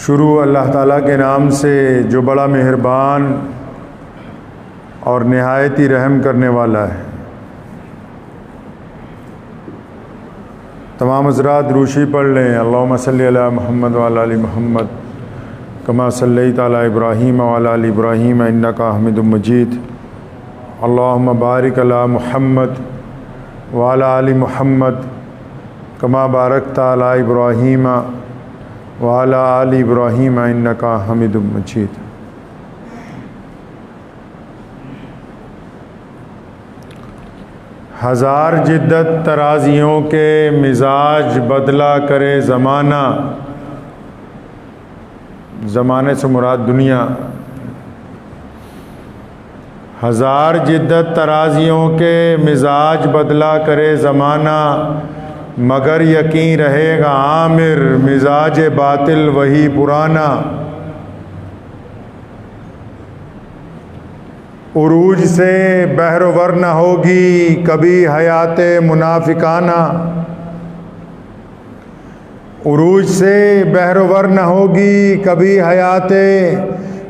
شروع اللہ تعالیٰ کے نام سے جو بڑا مہربان اور نہایت ہی رحم کرنے والا ہے۔ تمام حضرات روشی پڑھ لیں۔ اللہم صلی علی محمد وعلی آل محمد کما صلیت علی ابراہیم وعلی آل ابراہیم انک حمید مجید۔ اللہم بارک علی محمد وعلی آل محمد کما بارکت علی ابراہیم وعلی آل ابراہیم انک حمید مجید۔ ہزار جدت ترازیوں کے مزاج بدلا کرے زمانہ، زمانے سے مراد دنیا۔ ہزار جدت ترازیوں کے مزاج بدلا کرے زمانہ، مگر یقین رہے گا عامر مزاج باطل وہی پرانا۔ عروج سے بحرور نہ ہوگی کبھی حیات منافقانہ، عروج سے بحرور نہ ہوگی کبھی حیات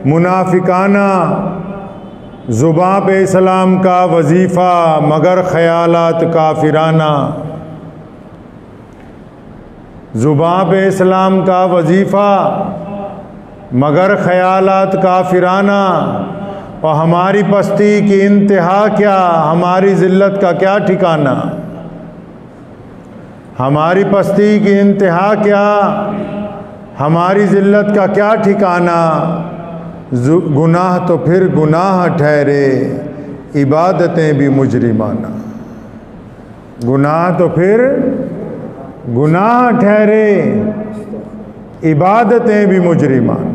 منافقانہ۔ زباں پہ اسلام کا وظیفہ مگر خیالات کافرانہ، زباں پہ اسلام کا وظیفہ مگر خیالات کافرانہ۔ اور ہماری پستی کی انتہا کیا، ہماری ذلت کا کیا ٹھکانہ، ہماری پستی کی انتہا کیا، ہماری ذلت کا کیا ٹھکانہ۔ گناہ تو پھر گناہ ٹھہرے عبادتیں بھی مجرمانہ، گناہ تو پھر گناہ ٹھہرے عبادتیں بھی مجرمانہ۔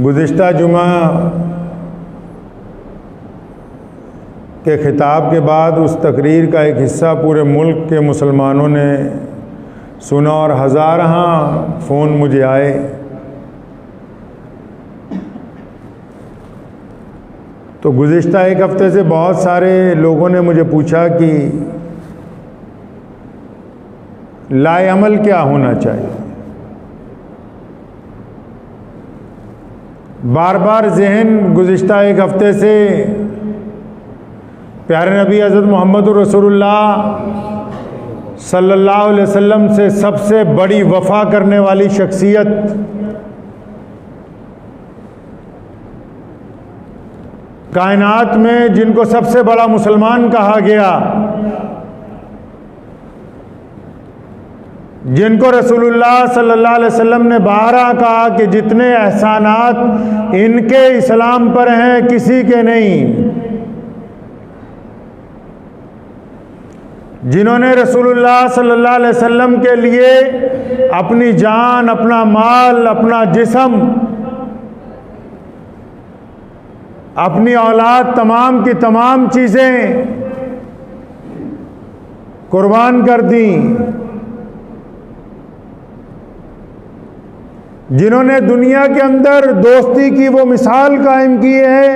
گزشتہ جمعہ کے خطاب کے بعد اس تقریر کا ایک حصہ پورے ملک کے مسلمانوں نے سنا اور ہزارہ فون مجھے آئے۔ تو گزشتہ ایک ہفتے سے بہت سارے لوگوں نے مجھے پوچھا کہ لائے عمل کیا ہونا چاہیے۔ بار بار ذہن گزشتہ ایک ہفتے سے پیارے نبی حضرت محمد رسول اللہ صلی اللہ علیہ وسلم سے سب سے بڑی وفا کرنے والی شخصیت کائنات میں جن کو سب سے بڑا مسلمان کہا گیا، جن کو رسول اللہ صلی اللہ علیہ وسلم نے بارہا کہا کہ جتنے احسانات ان کے اسلام پر ہیں کسی کے نہیں، جنہوں نے رسول اللہ صلی اللہ علیہ وسلم کے لیے اپنی جان، اپنا مال، اپنا جسم، اپنی اولاد، تمام کی تمام چیزیں قربان کر دیں، جنہوں نے دنیا کے اندر دوستی کی وہ مثال قائم کی ہے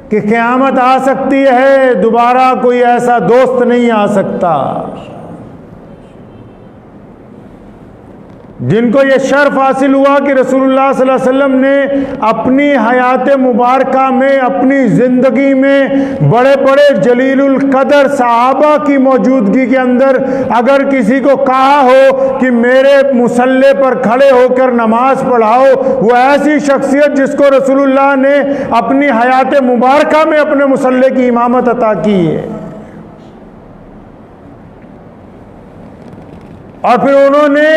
کہ قیامت آ سکتی ہے دوبارہ کوئی ایسا دوست نہیں آ سکتا، جن کو یہ شرف حاصل ہوا کہ رسول اللہ صلی اللہ علیہ وسلم نے اپنی حیات مبارکہ میں، اپنی زندگی میں بڑے بڑے جلیل القدر صحابہ کی موجودگی کے اندر اگر کسی کو کہا ہو کہ میرے مصلی پر کھڑے ہو کر نماز پڑھاؤ، وہ ایسی شخصیت جس کو رسول اللہ نے اپنی حیات مبارکہ میں اپنے مصلی کی امامت عطا کی ہے۔ اور پھر انہوں نے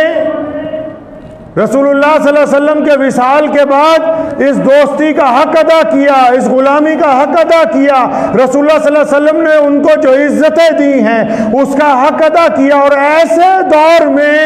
رسول اللہ صلی اللہ علیہ وسلم کے وصال کے بعد اس دوستی کا حق ادا کیا، اس غلامی کا حق ادا کیا، رسول اللہ صلی اللہ علیہ وسلم نے ان کو جو عزتیں دی ہیں اس کا حق ادا کیا، اور ایسے دور میں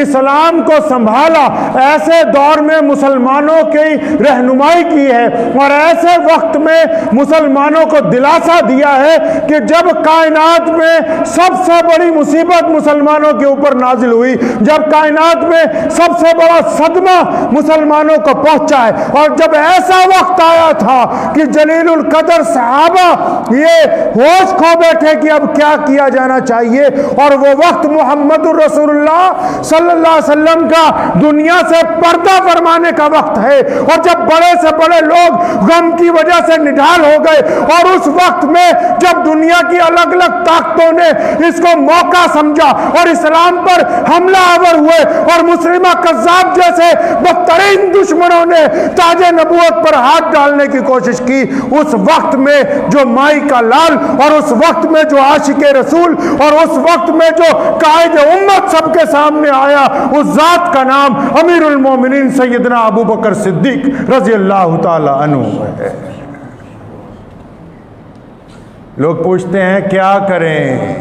اسلام کو سنبھالا، ایسے دور میں مسلمانوں کی رہنمائی کی ہے، اور ایسے وقت میں مسلمانوں کو دلاسا دیا ہے کہ جب کائنات میں سب سے بڑی مصیبت مسلمانوں کے اوپر نازل ہوئی، جب کائنات میں سب سے بڑا بڑا صدمہ مسلمانوں کو پہنچا ہے. اور جب ایسا وقت آیا تھا کہ جلیل القدر صحابہ یہ ہوش کھو بیٹھے کہ اب کیا کیا جانا چاہیے، اور وہ وقت محمد الرسول اللہ صلی اللہ علیہ وسلم کا دنیا سے پردہ فرمانے کا وقت ہے، اور جب بڑے سے بڑے لوگ غم کی وجہ سے نڈھال ہو گئے، اور اس وقت میں جب دنیا کی الگ الگ طاقتوں نے اس کو موقع سمجھا اور اسلام پر حملہ آور ہوئے، اور مسلمہ قذاب جیسے بدترین دشمنوں نے تاج نبوت پر ہاتھ ڈالنے کی کوشش کی، اس وقت میں جو مائی کا لال، اور اس وقت میں جو عاشق رسول، اور اس وقت میں جو قائد امت سب کے سامنے آیا، اس ذات کا نام امیر المومنین سیدنا ابو بکر صدیق رضی اللہ تعالی عنہ ہے. لوگ پوچھتے ہیں کیا کریں،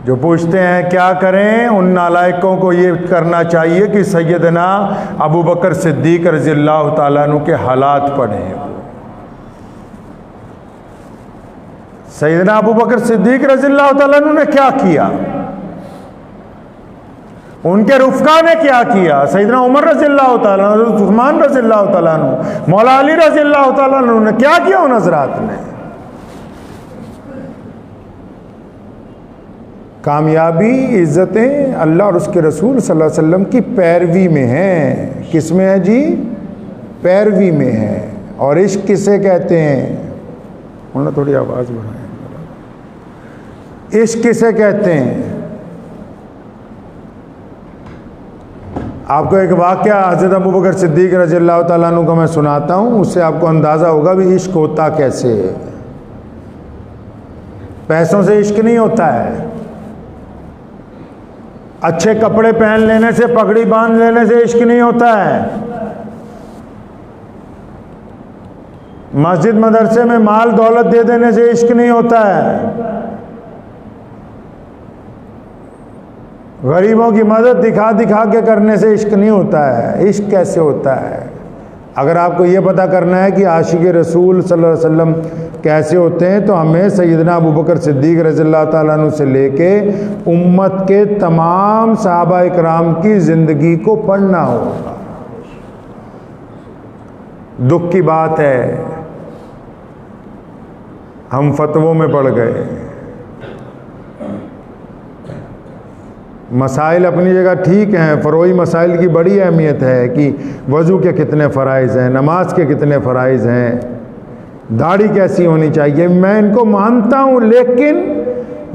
جو پوچھتے ہیں کیا کریں، ان نالائقوں کو یہ کرنا چاہیے کہ سیدنا ابو بکر صدیق رضی اللہ تعالیٰ عنہ کے حالات پڑھیں. سیدنا ابو بکر صدیق رضی اللہ تعالیٰ عنہ نے کیا کیا، ان کے رفقا نے کیا کیا، سیدنا عمر رضی اللہ تعالیٰ عنہ، عثمان رضی اللہ تعالیٰ عنہ، مولا علی رضی اللہ تعالیٰ عنہ نے کیا کیا ان حضرات نے. کامیابی، عزتیں اللہ اور اس کے رسول صلی اللہ علیہ وسلم کی پیروی میں ہیں. کس میں ہے جی؟ پیروی میں ہے. اور عشق کسے کہتے ہیں؟ انہوں نے تھوڑی آواز بڑھائیں. عشق کسے کہتے ہیں؟ آپ کو ایک واقعہ حضرت ابو بکر صدیق رضی اللہ تعالیٰ عنہ کا میں سناتا ہوں، اس سے آپ کو اندازہ ہوگا بھی عشق ہوتا کیسے ہے. پیسوں سے عشق نہیں ہوتا ہے، اچھے کپڑے پہن لینے سے، پگڑی باندھ لینے سے عشق نہیں ہوتا ہے، مسجد مدرسے میں مال دولت دے دینے سے عشق نہیں ہوتا ہے، غریبوں کی مدد دکھا دکھا کے کرنے سے عشق نہیں ہوتا ہے. عشق کیسے ہوتا ہے؟ اگر آپ کو یہ پتہ کرنا ہے کہ عاشق رسول صلی اللہ علیہ وسلم کیسے ہوتے ہیں تو ہمیں سیدنا ابو بکر صدیق رضی اللہ تعالیٰ عنہ سے لے کے امت کے تمام صحابہ اکرام کی زندگی کو پڑھنا ہوگا. دکھ کی بات ہے ہم فتووں میں پڑ گئے. مسائل اپنی جگہ ٹھیک ہیں، فروعی مسائل کی بڑی اہمیت ہے کہ وضو کے کتنے فرائض ہیں، نماز کے کتنے فرائض ہیں، داڑھی کیسی ہونی چاہیے، میں ان کو مانتا ہوں، لیکن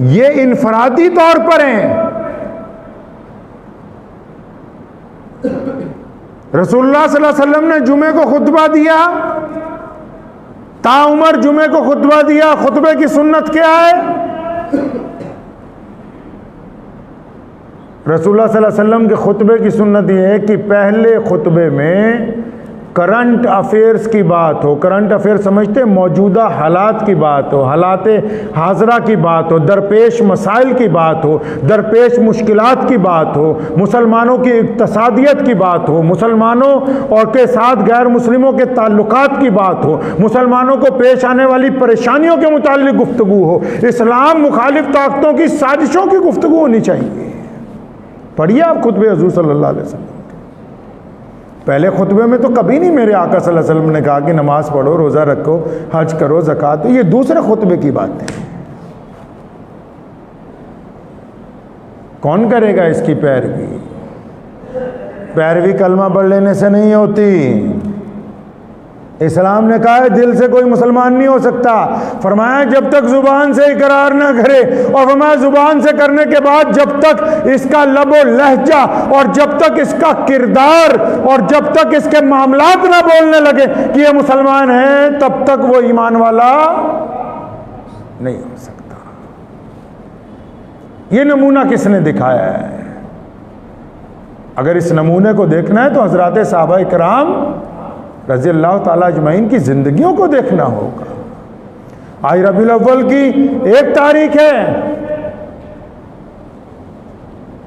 یہ انفرادی طور پر ہیں. رسول اللہ صلی اللہ علیہ وسلم نے جمعے کو خطبہ دیا، تا عمر جمعے کو خطبہ دیا. خطبے کی سنت کیا ہے؟ رسول اللہ صلی اللہ علیہ وسلم کے خطبے کی سنت یہ ہے کہ پہلے خطبے میں کرنٹ افیئرز کی بات ہو. کرنٹ افیئر سمجھتے ہیں؟ موجودہ حالات کی بات ہو، حالات حاضرہ کی بات ہو، درپیش مسائل کی بات ہو، درپیش مشکلات کی بات ہو، مسلمانوں کی اقتصادیت کی بات ہو، مسلمانوں اور کے ساتھ غیر مسلموں کے تعلقات کی بات ہو، مسلمانوں کو پیش آنے والی پریشانیوں کے متعلق گفتگو ہو، اسلام مخالف طاقتوں کی سازشوں کی گفتگو ہونی چاہیے. پڑھیے آپ خطبے حضور صلی اللہ علیہ وسلم کے. پہلے خطبے میں تو کبھی نہیں میرے آقا صلی اللہ علیہ وسلم نے کہا کہ نماز پڑھو، روزہ رکھو، حج کرو، زکوٰۃ دو. یہ دوسرے خطبے کی باتیں. کون کرے گا اس کی پیروی؟ پیروی کلمہ پڑھ لینے سے نہیں ہوتی. اسلام نے کہا ہے دل سے کوئی مسلمان نہیں ہو سکتا. فرمایا جب تک زبان سے اقرار نہ کرے، اور فرمایا زبان سے کرنے کے بعد جب تک اس کا لب و لہجہ، اور جب تک اس کا کردار، اور جب تک اس کے معاملات نہ بولنے لگے کہ یہ مسلمان ہیں، تب تک وہ ایمان والا نہیں ہو سکتا. یہ نمونہ کس نے دکھایا ہے؟ اگر اس نمونے کو دیکھنا ہے تو حضرات صحابہ اکرام رضی اللہ تعالیٰ اجمعین کی زندگیوں کو دیکھنا ہوگا. آج ربیع الاول کی 1 تاریخ ہے،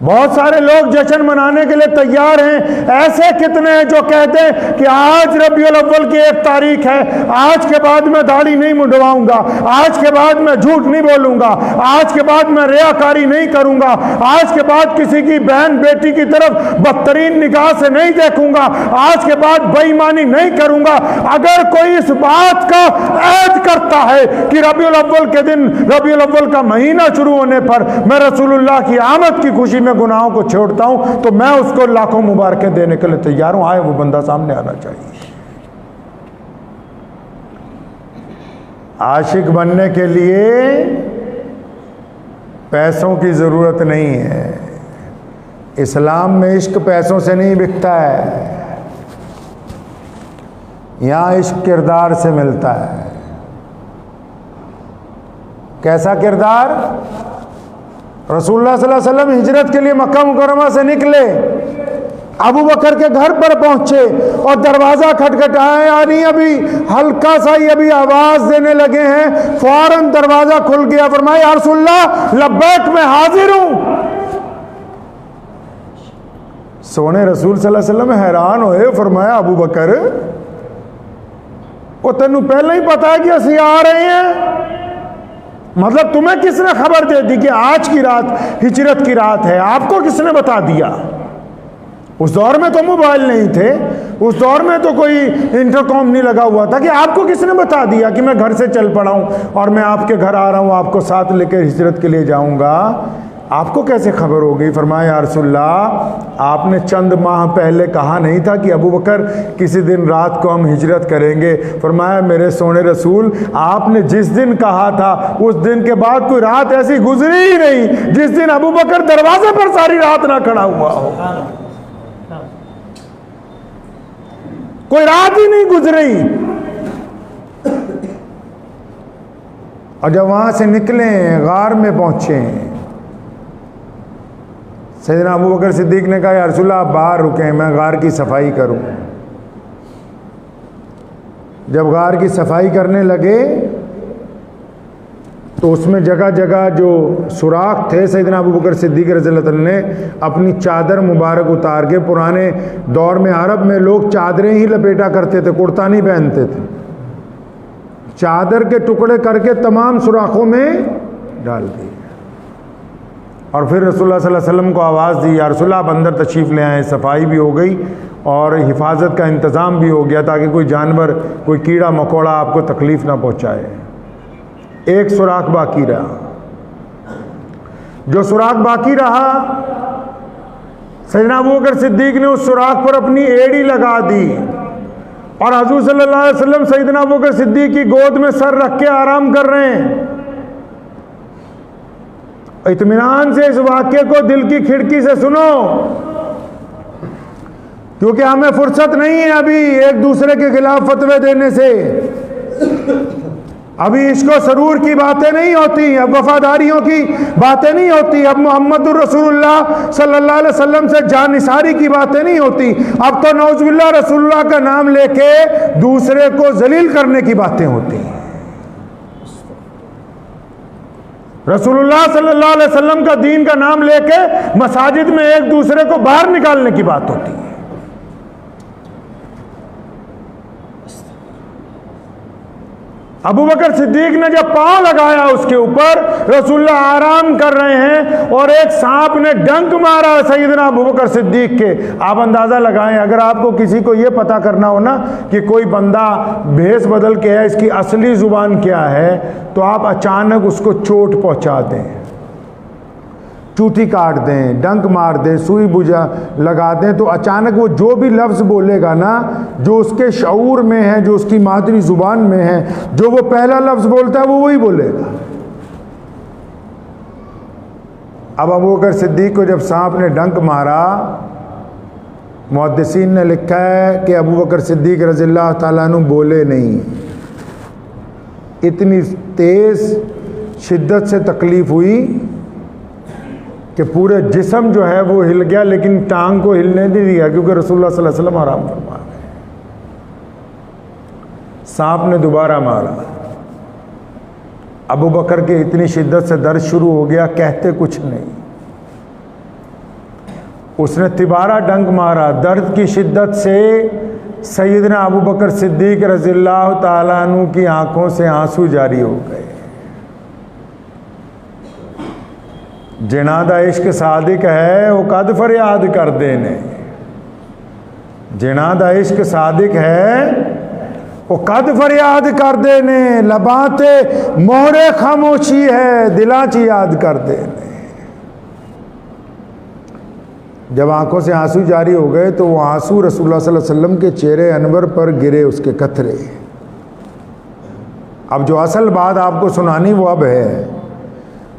بہت سارے لوگ جشن منانے کے لیے تیار ہیں، ایسے کتنے ہیں جو کہتے ہیں کہ آج ربیع الاول کی 1 تاریخ ہے، آج کے بعد میں داڑھی نہیں منڈواؤں گا، آج کے بعد میں جھوٹ نہیں بولوں گا، آج کے بعد میں ریاکاری نہیں کروں گا، آج کے بعد کسی کی بہن بیٹی کی طرف بدترین نگاہ سے نہیں دیکھوں گا، آج کے بعد بے ایمانی نہیں کروں گا۔ اگر کوئی اس بات کا عہد کرتا ہے کہ ربیع الاول کے دن، ربیع الاول کا مہینہ شروع ہونے پر میں رسول اللہ کی آمد کی خوشی میں گناہوں کو چھوڑتا ہوں، تو میں اس کو لاکھوں مبارکیں دینے کے لیے تیار ہوں۔ آئے وہ بندہ سامنے آنا چاہیے۔ عاشق بننے کے لیے پیسوں کی ضرورت نہیں ہے۔ اسلام میں عشق پیسوں سے نہیں بکتا ہے، یہاں عشق کردار سے ملتا ہے۔ کیسا کردار؟ رسول اللہ صلی اللہ علیہ وسلم ہجرت کے لیے مکہ مکرمہ سے نکلے، ابو بکر کے گھر پر پہنچے اور دروازہ کھٹکھٹایا، یعنی ابھی ہلکا سا ہی ابھی آواز دینے لگے ہیں، فوراً دروازہ کھل گیا۔ فرمایا یا رسول اللہ لبیک میں حاضر ہوں۔ سونے رسول صلی اللہ علیہ وسلم حیران ہوئے، فرمایا ابو بکر وہ تینوں پہلے ہی پتا ہے کہ اسی آ رہے ہیں؟ مطلب تمہیں کس نے خبر دے دی کہ آج کی رات ہجرت کی رات ہے؟ آپ کو کس نے بتا دیا؟ اس دور میں تو موبائل نہیں تھے، اس دور میں تو کوئی انٹرکام نہیں لگا ہوا تھا کہ آپ کو کس نے بتا دیا کہ میں گھر سے چل پڑا ہوں اور میں آپ کے گھر آ رہا ہوں، آپ کو ساتھ لے کے ہجرت کے لیے جاؤں گا؟ آپ کو کیسے خبر ہو گئی؟ فرمایا یا رسول اللہ آپ نے چند ماہ پہلے کہا نہیں تھا کہ ابو بکر کسی دن رات کو ہم ہجرت کریں گے؟ فرمایا میرے سونے رسول آپ نے جس دن کہا تھا اس دن کے بعد کوئی رات ایسی گزری ہی نہیں جس دن ابو بکر دروازے پر ساری رات نہ کھڑا ہوا ہو، کوئی رات ہی نہیں گزری۔ اور جب وہاں سے نکلے غار میں پہنچے، سیدنا ابو بکر صدیق نے کہا یا رسول اللہ آپ باہر رکیں، میں غار کی صفائی کروں۔ جب غار کی صفائی کرنے لگے تو اس میں جگہ جگہ جو سوراخ تھے، سیدنا ابو بکر صدیق رضی اللہ عنہ نے اپنی چادر مبارک اتار کے، پرانے دور میں عرب میں لوگ چادریں ہی لپیٹا کرتے تھے، کرتا نہیں پہنتے تھے، چادر کے ٹکڑے کر کے تمام سوراخوں میں ڈال دی، اور پھر رسول اللہ صلی اللہ علیہ وسلم کو آواز دی یا رسول اللہ آپ اندر تشریف لے آئیں۔ صفائی بھی ہو گئی اور حفاظت کا انتظام بھی ہو گیا تاکہ کوئی جانور، کوئی کیڑا مکوڑا آپ کو تکلیف نہ پہنچائے۔ ایک سوراخ باقی رہا، جو سوراخ باقی رہا سیدنا ابو بکر صدیق نے اس سوراخ پر اپنی ایڑی لگا دی، اور حضور صلی اللہ علیہ وسلم سیدنا ابو بکر صدیق کی گود میں سر رکھ کے آرام کر رہے ہیں۔ اطمینان سے اس واقعے کو دل کی کھڑکی سے سنو، کیونکہ ہمیں فرصت نہیں ہے ابھی ایک دوسرے کے خلاف فتوے دینے سے، ابھی عشق و سرور کی باتیں نہیں ہوتی، اب وفاداریوں کی باتیں نہیں ہوتی، اب محمد الرسول اللہ صلی اللہ علیہ وسلم سے جان نثاری کی باتیں نہیں ہوتی، اب تو نعوذ باللہ رسول اللہ کا نام لے کے دوسرے کو ذلیل کرنے کی باتیں ہوتی ہیں۔ رسول اللہ صلی اللہ علیہ وسلم کا دین کا نام لے کے مساجد میں ایک دوسرے کو باہر نکالنے کی بات ہوتی ہے۔ ابو بکر صدیق نے جب پاؤں لگایا اس کے اوپر، رسول اللہ آرام کر رہے ہیں اور ایک سانپ نے ڈنک مارا سیدنا ابو بکر صدیق کے۔ آپ اندازہ لگائیں اگر آپ کو کسی کو یہ پتا کرنا ہو نا کہ کوئی بندہ بھیس بدل کے ہے، اس کی اصلی زبان کیا ہے، تو آپ اچانک اس کو چوٹ پہنچا دیں، چوٹی کاٹ دیں، ڈنک مار دیں، سوئی بجا لگا دیں، تو اچانک وہ جو بھی لفظ بولے گا نا، جو اس کے شعور میں ہے، جو اس کی مادری زبان میں ہے، جو وہ پہلا لفظ بولتا ہے وہ وہی بولے گا۔ اب ابو بکر صدیق کو جب سانپ نے ڈنک مارا، محدثین نے لکھا ہے کہ ابو بکر صدیق رضی اللہ تعالیٰ عنہ بولے نہیں، اتنی تیز شدت سے تکلیف ہوئی کہ پورے جسم جو ہے وہ ہل گیا، لیکن ٹانگ کو ہلنے نہیں دیا، کیونکہ رسول اللہ صلی اللہ علیہ وسلم آرام فرما گئے۔ سانپ نے دوبارہ مارا، ابو بکر کے اتنی شدت سے درد شروع ہو گیا، کہتے کچھ نہیں، اس نے تبارہ ڈنک مارا. درد کی شدت سے سیدنا ابو بکر صدیق رضی اللہ تعالیٰ عنہ کی آنکھوں سے آنسو جاری ہو گئے. جنادہ عشق صادق ہے وہ قد فریاد کر دینے. جنادہ عشق صادق ہے وہ قد فریاد کر دینے. لباں تے مہر خاموشی ہے دلاں چ یاد کر دینے. جب آنکھوں سے آنسو جاری ہو گئے تو وہ آنسو رسول اللہ صلی اللہ علیہ وسلم کے چہرے انور پر گرے اس کے قطرے. اب جو اصل بات آپ کو سنانی وہ اب ہے.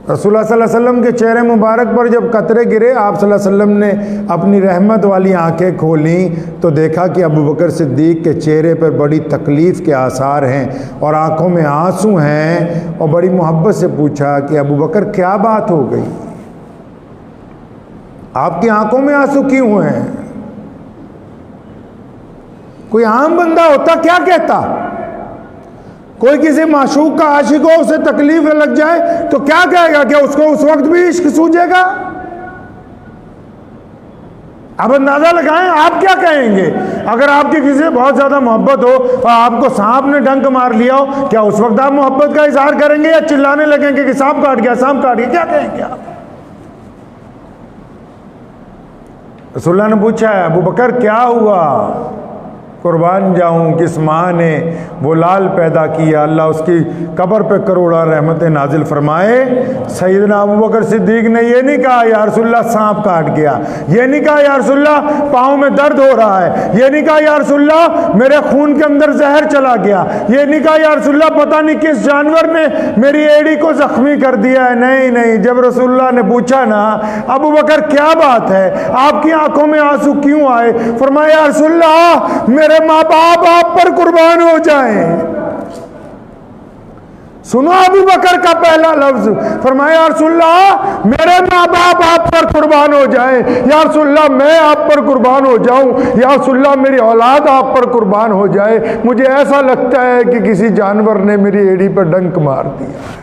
رسول اللہ صلی اللہ علیہ وسلم کے چہرے مبارک پر جب قطرے گرے آپ صلی اللہ علیہ وسلم نے اپنی رحمت والی آنکھیں کھولیں تو دیکھا کہ ابو بکر صدیق کے چہرے پر بڑی تکلیف کے آثار ہیں اور آنکھوں میں آنسو ہیں. اور بڑی محبت سے پوچھا کہ ابو بکر کیا بات ہو گئی, آپ کی آنکھوں میں آنسو کیوں ہیں؟ کوئی عام بندہ ہوتا کیا کہتا؟ کوئی کسی معشوق کا عاشق ہو اسے تکلیف لگ جائے تو کیا کہے گا؟ کہ اس کو اس وقت بھی عشق سوجے گا؟ اب اندازہ لگائیں آپ کیا کہیں گے. اگر آپ کی کسی سے بہت زیادہ محبت ہو اور آپ کو سانپ نے ڈنک مار لیا ہو, کیا اس وقت آپ محبت کا اظہار کریں گے یا چلانے لگیں گے کہ سانپ کاٹ گیا سانپ کاٹ گیا؟ کیا کہیں گے آپ؟ رسول اللہ نے پوچھا ہے ابو بکر کیا ہوا؟ قربان جاؤں کس ماں نے وہ لال پیدا کیا, اللہ اس کی قبر پہ کروڑا رحمتیں نازل فرمائے. سیدنا ابو بکر صدیق نے یہ نہیں کہا یا رسول اللہ سانپ کاٹ گیا, یہ نہیں کہا یا رسول اللہ پاؤں میں درد ہو رہا ہے, یہ نہیں کہا یا رسول اللہ میرے خون کے اندر زہر چلا گیا, یہ نہیں کہا یا رسول اللہ پتہ نہیں کس جانور نے میری ایڑی کو زخمی کر دیا ہے. نہیں نہیں, جب رسول اللہ نے پوچھا نا ابو بکر کیا بات ہے, آپ کی آنکھوں میں آنسو کیوں آئے, فرمایا یا رسول اللہ میرے ماں باپ آپ پر قربان ہو جائیں. سنو ابو بکر کا پہلا لفظ, فرمایا یا رسول اللہ میرے ماں باپ آپ پر قربان ہو جائیں, یا رسول اللہ میں آپ پر قربان ہو جاؤں, یا رسول اللہ میری اولاد آپ پر قربان ہو جائے, مجھے ایسا لگتا ہے کہ کسی جانور نے میری ایڑی پر ڈنک مار دیا.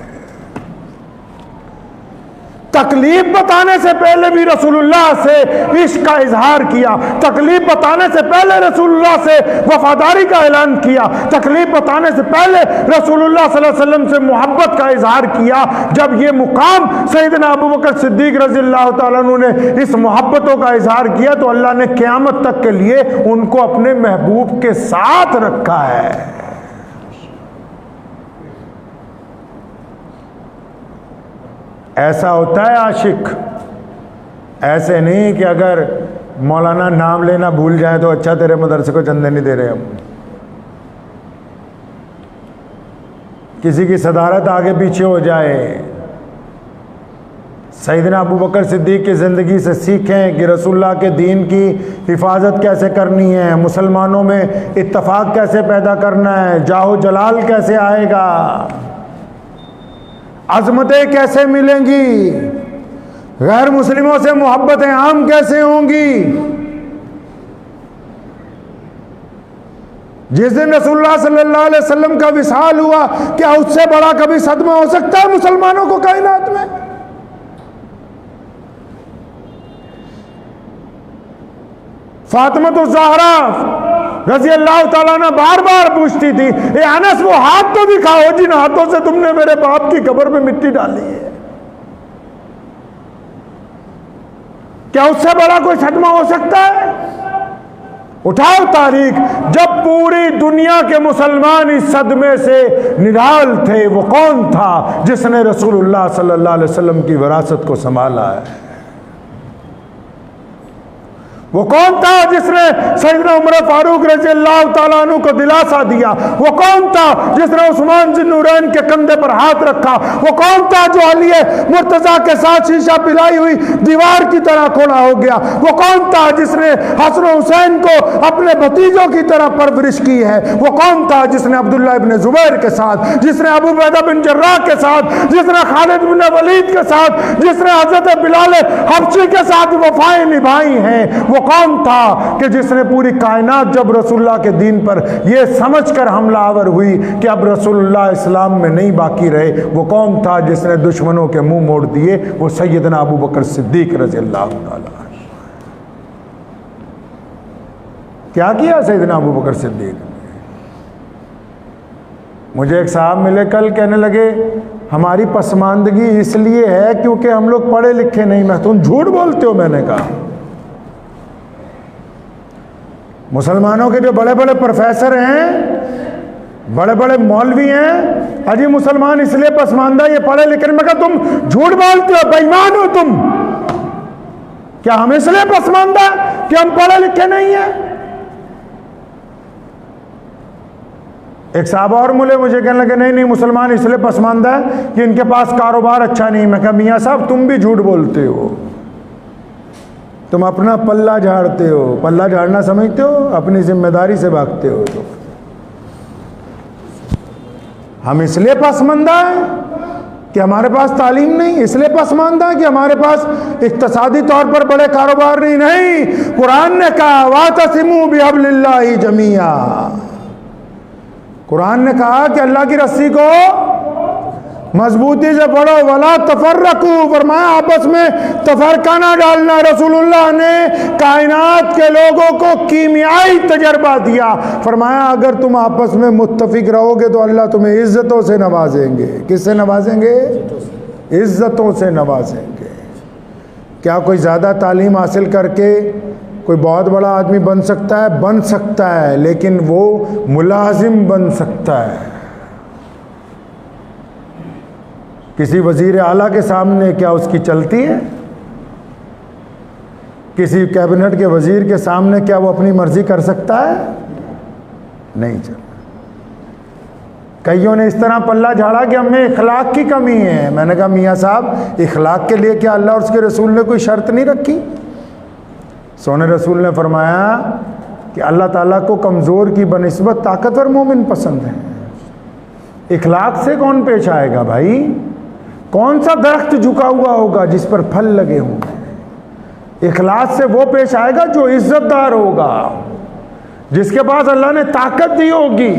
تکلیف بتانے سے پہلے بھی رسول اللہ سے عشق کا اظہار کیا, تکلیف بتانے سے پہلے رسول اللہ سے وفاداری کا اعلان کیا, تکلیف بتانے سے پہلے رسول اللہ صلی اللہ علیہ وسلم سے محبت کا اظہار کیا. جب یہ مقام سیدنا ابو بکر صدیق رضی اللہ تعالیٰ عنہ نے اس محبتوں کا اظہار کیا تو اللہ نے قیامت تک کے لیے ان کو اپنے محبوب کے ساتھ رکھا ہے. ایسا ہوتا ہے عاشق, ایسے نہیں کہ اگر مولانا نام لینا بھول جائیں تو اچھا تیرے مدرسے کو چندے نہیں دے رہے ہم. کسی کی صدارت آگے پیچھے ہو جائے. سیدنا ابو بکر صدیق کی زندگی سے سیکھیں کہ رسول اللہ کے دین کی حفاظت کیسے کرنی ہے, مسلمانوں میں اتفاق کیسے پیدا کرنا ہے, جاہ و جلال کیسے آئے گا, عظمتیں کیسے ملیں گی, غیر مسلموں سے محبتیں عام کیسے ہوں گی. جس دن رسول اللہ صلی اللہ علیہ وسلم کا وصال ہوا, کیا اس سے بڑا کبھی صدمہ ہو سکتا ہے مسلمانوں کو کائنات میں؟ فاطمہ الزہرا رضی اللہ تعالیٰ نے بار بار پوچھتی تھی, اے انس وہ ہاتھ تو دکھاؤ جن ہاتھوں سے تم نے میرے باپ کی قبر میں مٹی ڈالی ہے. کیا اس سے بڑا کوئی صدمہ ہو سکتا ہے؟ اٹھاؤ تاریخ, جب پوری دنیا کے مسلمان اس صدمے سے نڈال تھے, وہ کون تھا جس نے رسول اللہ صلی اللہ علیہ وسلم کی وراثت کو سنبھالا ہے؟ وہ کون تھا جس نے سیدنا عمر فاروق رضی اللہ تعالیٰ عنہ کو دلاسا دیا؟ وہ کون تھا جس نے عثمان ذی النورین کے کندھے پر ہاتھ رکھا؟ وہ کون تھا جو علی مرتضیٰ کے ساتھ شیشہ پلائی ہوئی دیوار کی طرح کھڑا ہو گیا؟ وہ کون تھا جس نے حسن و حسین کو اپنے بھتیجوں کی طرح پرورش کی ہے؟ وہ کون تھا جس نے عبداللہ ابن زبیر کے ساتھ, جس نے ابو عبیدہ بن جراح کے ساتھ, جس نے خالد بن ولید کے ساتھ, جس نے حضرت بلال حبشی کے ساتھ وفائیں نبھائی ہیں؟ وہ کون تھا کہ جس نے پوری کائنات جب رسول اللہ کے دین پر یہ سمجھ کر حملہ آور ہوئی کہ اب رسول اللہ اسلام میں نہیں باقی رہے, وہ کون تھا جس نے دشمنوں کے منہ موڑ دیے؟ وہ سیدنا ابو بکر صدیق رضی اللہ تعالیٰ. کیا کیا سیدنا ابو بکر صدیق نے؟ مجھے ایک صاحب ملے کل، کہنے لگے ہماری پسماندگی اس لیے ہے کیونکہ ہم لوگ پڑھے لکھے نہیں۔ میں تم جھوٹ بولتے ہو۔ میں نے کہا مسلمانوں کے جو بڑے بڑے پروفیسر ہیں، بڑے بڑے مولوی ہیں، اجی مسلمان اس لیے پسماندہ یہ پڑھے لکھے۔ میں کہا تم جھوٹ بولتے ہو، بے ایمان ہو تم۔ کیا ہم اس لیے پسماندہ کہ ہم پڑھے لکھے نہیں ہیں؟ ایک صاحب اور ملے مجھے کہنے لگے نہیں نہیں مسلمان اس لیے پسماندہ ہے کہ ان کے پاس کاروبار اچھا نہیں۔ میں کہا میاں صاحب تم بھی جھوٹ بولتے ہو، تم اپنا پلہ جھاڑتے ہو۔ پلہ جھاڑنا سمجھتے ہو؟ اپنی ذمہ داری سے بھاگتے ہو۔ تو ہم اس لیے پسماندہ ہیں کہ ہمارے پاس تعلیم نہیں، اس لیے پسماندہ ہے کہ ہمارے پاس اقتصادی طور پر بڑے کاروبار نہیں۔ قرآن نے کہا وَاعْتَصِمُوا بِحَبْلِ اللَّهِ جَمِيعًا، قرآن نے کہا کہ اللہ کی رسی کو مضبوطی سے پڑھو، وَلَا تَفَرَّقُوا، فرمایا آپس میں تفرقہ نہ ڈالنا۔ رسول اللہ نے کائنات کے لوگوں کو کیمیائی تجربہ دیا، فرمایا اگر تم آپس میں متفق رہو گے تو اللہ تمہیں عزتوں سے نوازیں گے۔ کس سے نوازیں گے؟ عزتوں سے نوازیں گے۔ کیا کوئی زیادہ تعلیم حاصل کر کے کوئی بہت بڑا آدمی بن سکتا ہے؟ بن سکتا ہے، لیکن وہ ملازم بن سکتا ہے۔ کسی وزیر اعلیٰ کے سامنے کیا اس کی چلتی ہے؟ کسی کیبنٹ کے وزیر کے سامنے کیا وہ اپنی مرضی کر سکتا ہے؟ نہیں چلتا۔ کئیوں نے اس طرح پلہ جھاڑا کہ ہمیں اخلاق کی کمی ہے۔ میں نے کہا میاں صاحب اخلاق کے لیے کیا اللہ اور اس کے رسول نے کوئی شرط نہیں رکھی؟ سونے رسول نے فرمایا کہ اللہ تعالیٰ کو کمزور کی بنسبت طاقتور مومن پسند ہے۔ اخلاق سے کون پیش آئے گا بھائی؟ کون سا درخت جھکا ہوا ہوگا جس پر پھل لگے ہوں گے؟ اخلاص سے وہ پیش آئے گا جو عزت دار ہوگا، جس کے پاس اللہ نے طاقت دی ہوگی،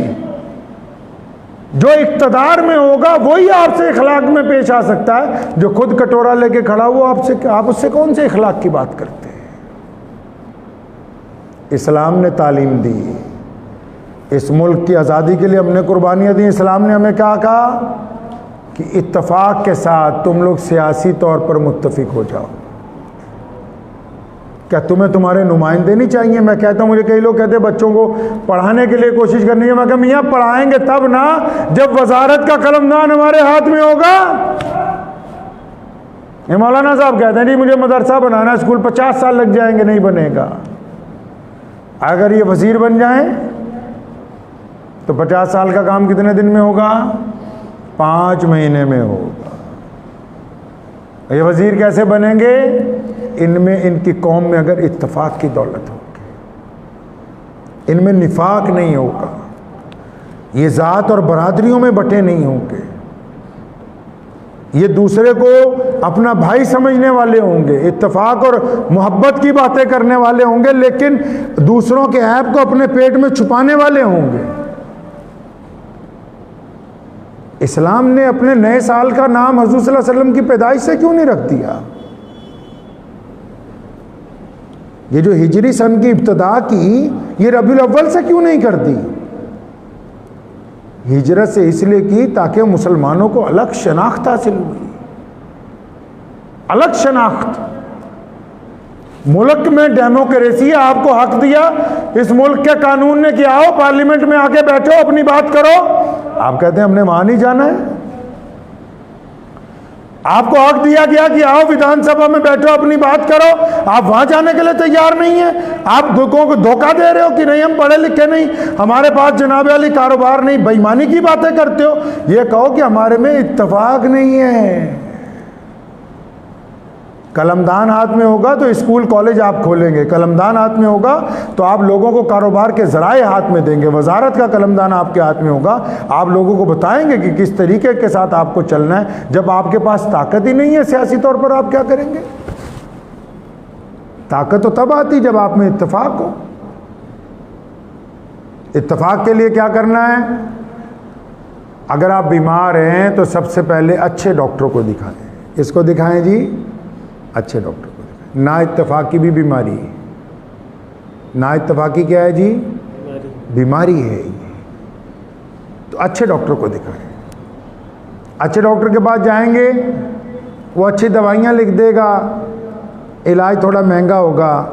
جو اقتدار میں ہوگا وہی آپ سے اخلاق میں پیش آ سکتا ہے۔ جو خود کٹورا لے کے کھڑا ہوا آپ اس سے کون سے اخلاق کی بات کرتے ہیں؟ اسلام نے تعلیم دی، اس ملک کی آزادی کے لیے ہم نے قربانیاں دی۔ اسلام نے ہمیں کیا کہا کہ اتفاق کے ساتھ تم لوگ سیاسی طور پر متفق ہو جاؤ۔ کیا تمہیں تمہارے نمائندے نہیں چاہیے؟ میں کہتا ہوں، مجھے کئی لوگ کہتے ہیں بچوں کو پڑھانے کے لیے کوشش کرنی ہے۔ میں کہا میاں پڑھائیں گے تب نا جب وزارت کا قلمدان ہمارے ہاتھ میں ہوگا۔ یہ مولانا صاحب کہتے ہیں جی مجھے مدرسہ بنانا ہے، اسکول 50 سال لگ جائیں گے، نہیں بنے گا۔ اگر یہ وزیر بن جائیں تو 50 سال کا کام کتنے دن میں ہوگا؟ 5 مہینے میں ہوگا۔ یہ وزیر کیسے بنیں گے؟ ان کی قوم میں اگر اتفاق کی دولت ہوگی، ان میں نفاق نہیں ہوگا، یہ ذات اور برادریوں میں بٹے نہیں ہوں گے، یہ دوسرے کو اپنا بھائی سمجھنے والے ہوں گے، اتفاق اور محبت کی باتیں کرنے والے ہوں گے، لیکن دوسروں کے عیب کو اپنے پیٹ میں چھپانے والے ہوں گے۔ اسلام نے اپنے نئے سال کا نام حضور صلی اللہ علیہ وسلم کی پیدائش سے کیوں نہیں رکھ دیا؟ یہ جو ہجری سن کی ابتدا کی، یہ ربیع الاول سے کیوں نہیں کر دی؟ ہجرت سے اس لیے کی تاکہ مسلمانوں کو الگ شناخت حاصل ہوئی، الگ شناخت۔ ملک میں ڈیموکریسی آپ کو حق دیا، اس ملک کے قانون نے کہ آؤ پارلیمنٹ میں آ کے بیٹھو اپنی بات کرو، آپ کہتے ہیں ہم نے وہاں نہیں جانا ہے۔ آپ کو حق دیا گیا کہ آؤ ویدھان سبھا میں بیٹھو اپنی بات کرو، آپ وہاں جانے کے لیے تیار نہیں ہیں۔ آپ لوگوں کو دھوکہ دے رہے ہو کہ نہیں ہم پڑھے لکھے نہیں، ہمارے پاس جناب علی کاروبار نہیں، بے ایمانی کی باتیں کرتے ہو۔ یہ کہو کہ ہمارے میں اتفاق نہیں ہے۔ قلمدان ہاتھ میں ہوگا تو اسکول کالج آپ کھولیں گے، قلمدان ہاتھ میں ہوگا تو آپ لوگوں کو کاروبار کے ذرائع ہاتھ میں دیں گے، وزارت کا قلمدان آپ کے ہاتھ میں ہوگا، آپ لوگوں کو بتائیں گے کہ کس طریقے کے ساتھ آپ کو چلنا ہے۔ جب آپ کے پاس طاقت ہی نہیں ہے سیاسی طور پر، آپ کیا کریں گے؟ طاقت تو تب آتی جب آپ میں اتفاق ہو۔ اتفاق کے لیے کیا کرنا ہے؟ اگر آپ بیمار ہیں تو سب سے پہلے اچھے ڈاکٹر کو دکھائیں۔ اس کو دکھائیں جی، اچھے ڈاکٹر کو دکھائیں۔ نا اتفاقی بھی بیماری ہے، نا اتفاقی کیا ہے جی؟ بیماری ہے یہ. تو اچھے ڈاکٹر کو دکھائیں. اچھے ڈاکٹر کے پاس جائیں گے، وہ اچھی دوائیاں لکھ دے گا، علاج تھوڑا مہنگا ہوگا،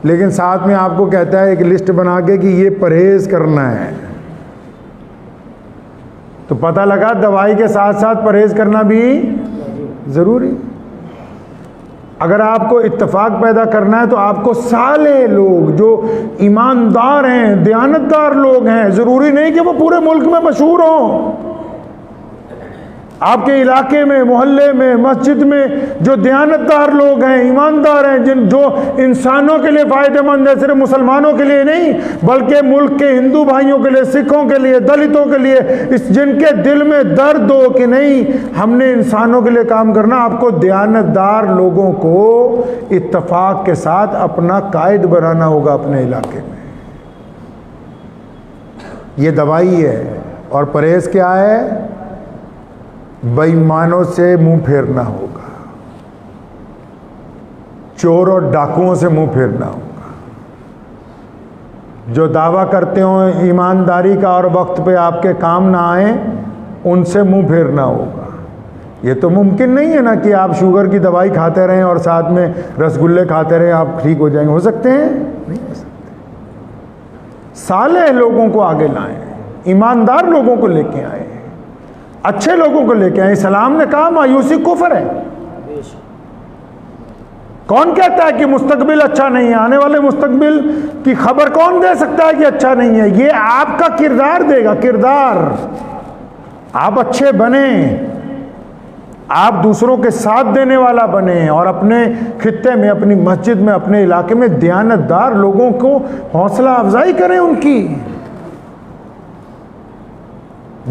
لیکن ساتھ میں آپ کو کہتا ہے ایک لسٹ بنا کے کہ یہ پرہیز کرنا ہے. تو پتہ لگا دوائی کے ساتھ ساتھ پرہیز کرنا بھی ضروری. اگر آپ کو اتفاق پیدا کرنا ہے تو آپ کو صالح لوگ جو ایماندار ہیں، دیانتدار لوگ ہیں، ضروری نہیں کہ وہ پورے ملک میں مشہور ہوں. آپ کے علاقے میں، محلے میں، مسجد میں جو دیانتدار لوگ ہیں، ایماندار ہیں، جو انسانوں کے لیے فائدہ مند ہے، صرف مسلمانوں کے لیے نہیں بلکہ ملک کے ہندو بھائیوں کے لیے، سکھوں کے لیے، دلتوں کے لیے، جن کے دل میں درد ہو کہ نہیں ہم نے انسانوں کے لیے کام کرنا. آپ کو دیانتدار لوگوں کو اتفاق کے ساتھ اپنا قائد بنانا ہوگا اپنے علاقے میں. یہ دوائی ہے. اور پرہیز کیا ہے؟ بے ایمانوں سے منہ پھیرنا ہوگا، چور اور ڈاکوؤں سے منہ پھیرنا ہوگا، جو دعویٰ کرتے ہوں ایمانداری کا اور وقت پہ آپ کے کام نہ آئیں ان سے منہ پھیرنا ہوگا. یہ تو ممکن نہیں ہے نا کہ آپ شوگر کی دوائی کھاتے رہیں اور ساتھ میں رس گلے کھاتے رہیں آپ ٹھیک ہو جائیں گے. ہو سکتے ہیں؟ نہیں ہو سکتے. صالح لوگوں کو آگے لائیں، ایماندار لوگوں کو لے کے آئیں، اچھے لوگوں کو لے کے آئیں. اسلام نے کہا مایوسی کفر ہے. کون کہتا ہے کہ مستقبل اچھا نہیں ہے؟ آنے والے مستقبل کی خبر کون دے سکتا ہے کہ اچھا نہیں ہے؟ یہ آپ کا کردار دے گا. کردار آپ اچھے بنیں، آپ دوسروں کے ساتھ دینے والا بنیں، اور اپنے خطے میں، اپنی مسجد میں، اپنے علاقے میں دیانتدار لوگوں کو حوصلہ افزائی کریں. ان کی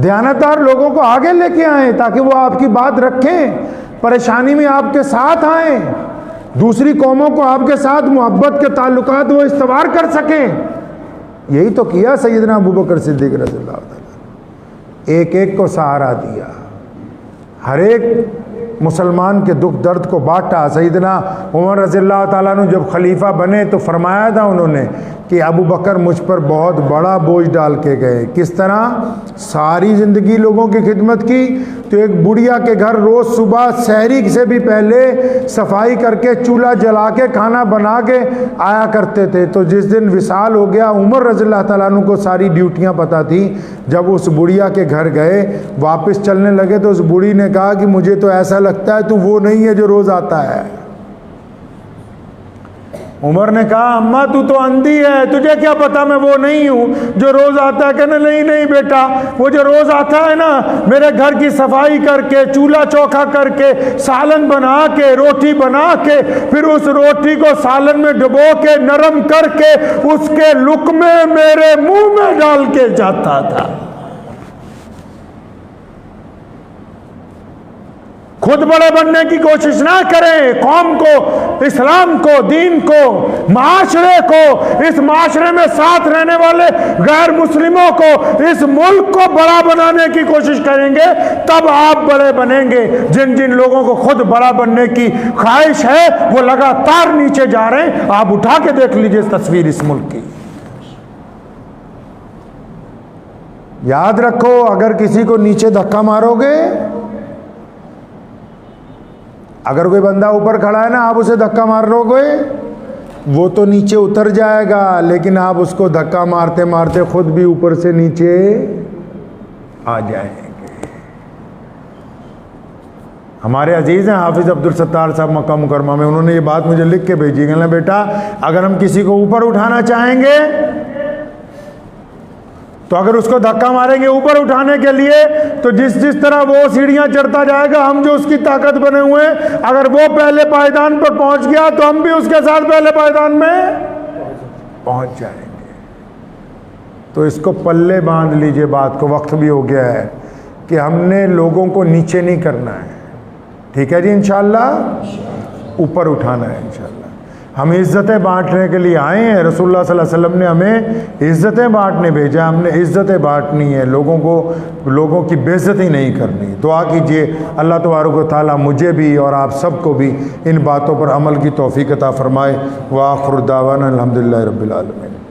دیانتدار لوگوں کو آگے لے کے آئیں تاکہ وہ آپ کی بات رکھیں، پریشانی میں آپ کے ساتھ آئیں، دوسری قوموں کو آپ کے ساتھ محبت کے تعلقات وہ استوار کر سکیں. یہی تو کیا سیدنا ابوبکر صدیق رضی اللہ تعالیٰ. ایک ایک کو سہارا دیا، ہر ایک مسلمان کے دکھ درد کو بانٹا. سیدنا عمر رضی اللہ تعالیٰ عنہ جب خلیفہ بنے تو فرمایا تھا انہوں نے کہ ابو بکر مجھ پر بہت بڑا بوجھ ڈال کے گئے. کس طرح؟ ساری زندگی لوگوں کی خدمت کی تو ایک بڑھیا کے گھر روز صبح سحری سے بھی پہلے صفائی کر کے چولہا جلا کے کھانا بنا کے آیا کرتے تھے. تو جس دن وصال ہو گیا عمر رضی اللہ تعالیٰ عنہ کو ساری ڈیوٹیاں پتہ تھیں. جب اس بڑھیا کے گھر گئے واپس چلنے لگے تو اس بوڑھی نے کہا کہ مجھے تو ایسا لگتا ہے تو وہ نہیں ہے جو روز آتا ہے. عمر نے کہا اماں تو اندھی ہے، تجھے کیا پتا میں وہ نہیں ہوں جو روز آتا ہے؟ کہنے نہیں بیٹا، وہ جو روز آتا ہے نا میرے گھر کی صفائی کر کے، چولہا چوکھا کر کے، سالن بنا کے، روٹی بنا کے، پھر اس روٹی کو سالن میں ڈبو کے نرم کر کے اس کے لقمے میرے منہ میں ڈال کے جاتا تھا. خود بڑے بننے کی کوشش نہ کریں. قوم کو، اسلام کو، دین کو، معاشرے کو، اس معاشرے میں ساتھ رہنے والے غیر مسلموں کو، اس ملک کو بڑا بنانے کی کوشش کریں گے تب آپ بڑے بنیں گے. جن جن لوگوں کو خود بڑا بننے کی خواہش ہے وہ لگاتار نیچے جا رہے ہیں. آپ اٹھا کے دیکھ لیجئے تصویر اس ملک کی. یاد رکھو اگر کسی کو نیچے دھکا مارو گے، اگر کوئی بندہ اوپر کھڑا ہے نا آپ اسے دھکا مار لو گے وہ تو نیچے اتر جائے گا، لیکن آپ اس کو دھکا مارتے مارتے خود بھی اوپر سے نیچے آ جائیں گے. ہمارے عزیز ہیں حافظ عبدالستار صاحب مکہ مکرمہ میں، انہوں نے یہ بات مجھے لکھ کے بھیجی. کہنا بیٹا اگر ہم کسی کو اوپر اٹھانا چاہیں گے تو اگر اس کو دھکا ماریں گے اوپر اٹھانے کے لیے تو جس طرح وہ سیڑھیاں چڑھتا جائے گا، ہم جو اس کی طاقت بنے ہوئے ہیں، اگر وہ پہلے پائیدان پر پہنچ گیا تو ہم بھی اس کے ساتھ پہلے پائیدان میں پہنچ جائیں گے. تو اس کو پلے باندھ لیجئے بات کو. وقت بھی ہو گیا ہے کہ ہم نے لوگوں کو نیچے نہیں کرنا ہے. ٹھیک ہے جی؟ انشاءاللہ اوپر اٹھانا ہے انشاءاللہ. ہم عزتیں بانٹنے کے لیے آئے ہیں، رسول اللہ صلی اللہ علیہ وسلم نے ہمیں عزتیں بانٹنے بھیجا، ہم نے عزتیں بانٹنی ہے، لوگوں کی بے عزتی نہیں کرنی۔ دعا کیجئے اللہ تبارک و تعالیٰ مجھے بھی اور آپ سب کو بھی ان باتوں پر عمل کی توفیق عطا فرمائے۔ وآخر دعوانا الحمدللہ رب العالمین۔